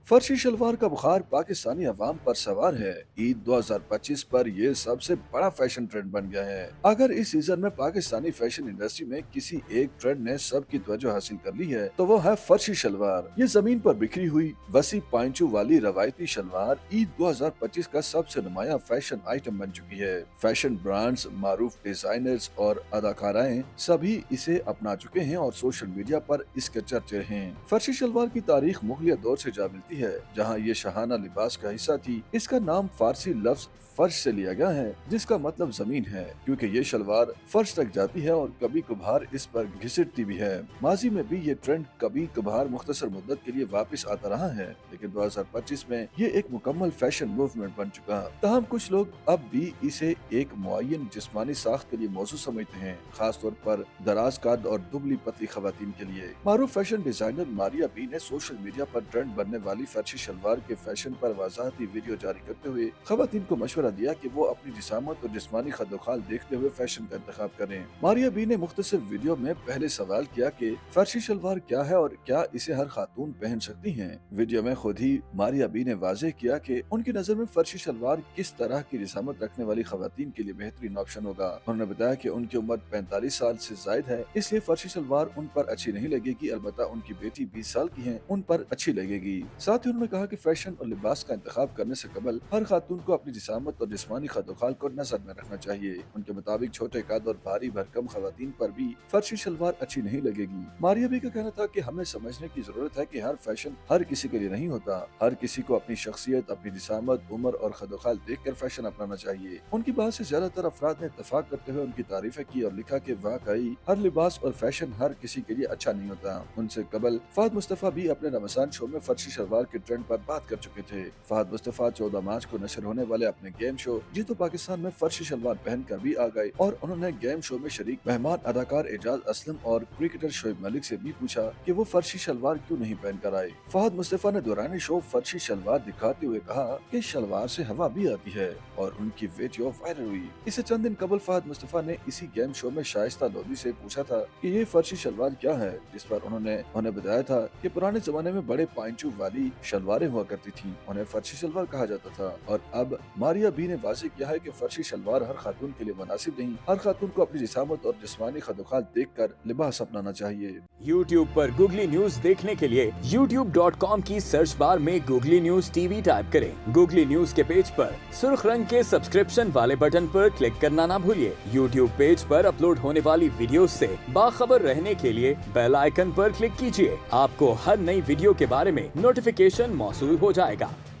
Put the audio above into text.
फर्शी शलवार का बुखार पाकिस्तानी अवाम पर सवार है। ईद 2025 पर ये सबसे बड़ा फैशन ट्रेंड बन गया है। अगर इस सीजन में पाकिस्तानी फैशन इंडस्ट्री में किसी एक ट्रेंड ने सबकी तवज्जो हासिल कर ली है तो वो है फर्शी शलवार। ये जमीन पर बिखरी हुई वसी पांचू वाली रवायती शलवार ईद 2025 का सबसे नुमाया फैशन आइटम बन चुकी है। फैशन ब्रांड्स, मारूफ डिजाइनर्स और अदाकाराएं सभी इसे अपना चुके हैं और सोशल मीडिया पर इसके चर्चे हैं। फर्शी शलवार की तारीख मुगलिया दौर से जा मिलती है, जहां ये शाहाना लिबास का हिस्सा थी। इसका नाम फारसी लफ्ज फर्श से लिया गया है, जिसका मतलब जमीन है, क्योंकि ये शलवार फर्श तक जाती है और कभी कभार इस पर घिसटती भी है। माजी में भी ये ट्रेंड कभी कभार मुख्तसर मुद्दत के लिए वापस आता रहा है, लेकिन 2025 में ये एक मुकम्मल फैशन मूवमेंट बन चुका। तहम कुछ लोग अब भी इसे एक मुअय्यन जिस्मानी साख्त के लिए मौजूद समझते हैं, खास तौर पर दराज कद और दुबली पतली खवातीन के लिए। मारूफ फैशन डिजाइनर मारिया बी ने सोशल मीडिया पर ट्रेंड बनने वाली फर्शी शलवार के फैशन पर वजाहती वीडियो जारी करते हुए खवातीन को मशवरा दिया कि वो अपनी जिसामत और जिस्मानी खदोखाल देखते हुए फैशन का इंतखाब करें। मारिया बी ने मुख्तसर वीडियो में पहले सवाल किया कि फर्शी शलवार क्या है और क्या इसे हर खातून पहन सकती हैं। वीडियो में खुद ही मारिया बी ने वाज़ेह किया कि उनकी नजर में फर्शी शलवार किस तरह की जिसामत रखने वाली खवातीन के लिए बेहतरीन ऑप्शन होगा। उन्होंने बताया कि उनकी उम्र 45 साल से जायद है, इसलिए फर्शी शलवार उन पर अच्छी नहीं लगेगी, अलबत्ता उनकी बेटी 20 साल की है, उन पर अच्छी लगेगी। साथ ही उन्होंने कहा कि फैशन और लिबास का इंतखाब करने से कबल हर खातून को अपनी जिसामत और जिस्मानी खदोखाल को नजर में रखना चाहिए। उनके मुताबिक छोटे कद और भारी भरकम खवातीन पर भी फर्शी शलवार अच्छी नहीं लगेगी। मारिया बी का कहना था कि हमें समझने की जरूरत है कि हर फैशन हर किसी के लिए नहीं होता। हर किसी को अपनी शख्सियत, अपनी जिसामत, उम्र और खदोखाल देखकर फैशन अपनाना चाहिए। उनकी बात से ज्यादातर अफराद ने इत्तफाक करते हुए उनकी तारीफें की और लिखा कि वाकई हर लिबास और फैशन हर किसी के लिए अच्छा नहीं होता। उनसे कबल फहद मुस्तफा भी अपने रमजान शो में फर्शी शलवार के ट्रेंड पर बात कर चुके थे। फहद मुस्तफा 14 मार्च को नशर होने वाले अपने गेम शो जीतो पाकिस्तान में फर्शी शलवार पहनकर भी आ गए और उन्होंने गेम शो में शरीक मेहमान अदाकार एजाज असलम और क्रिकेटर शोएब मलिक से भी पूछा कि वो फर्शी शलवार क्यों नहीं पहनकर आए। फहद मुस्तफा ने दौरान शो फर्शी शलवार दिखाते हुए कहा कि शलवार से हवा भी आती है और उनकी वीडियो वायरल हुई। इससे चंद दिन कबल फहद मुस्तफा ने इसी गेम शो में शाइस्ता लोधी से पूछा था कि ये फर्शी शलवार क्या है, जिस पर उन्होंने उन्हें बताया था कि पुराने जमाने में बड़े पांचू वाली शलवारें हुआ करती थी, उन्हें फर्शी शलवार कहा जाता था। और अब मारिया बी ने वाज़ेह किया है कि फर्शी शलवार हर खातून के लिए मुनासिब नहीं, हर खातून को अपनी जिसामत और जिस्मानी खदोखाल देखकर लिबास अपनाना चाहिए। YouTube पर गूगली न्यूज देखने के लिए youtube.com की सर्च बार में गूगली न्यूज टीवी टाइप करें। गूगली न्यूज के पेज पर सुर्ख रंग के सब्सक्रिप्शन वाले बटन पर क्लिक करना ना भूलिए। YouTube पेज पर अपलोड होने वाली वीडियोस से बाखबर रहने के लिए बेल आइकन पर क्लिक कीजिए। आपको हर नई वीडियो के बारे में नोटिफिकेशन मौसूल हो जाएगा।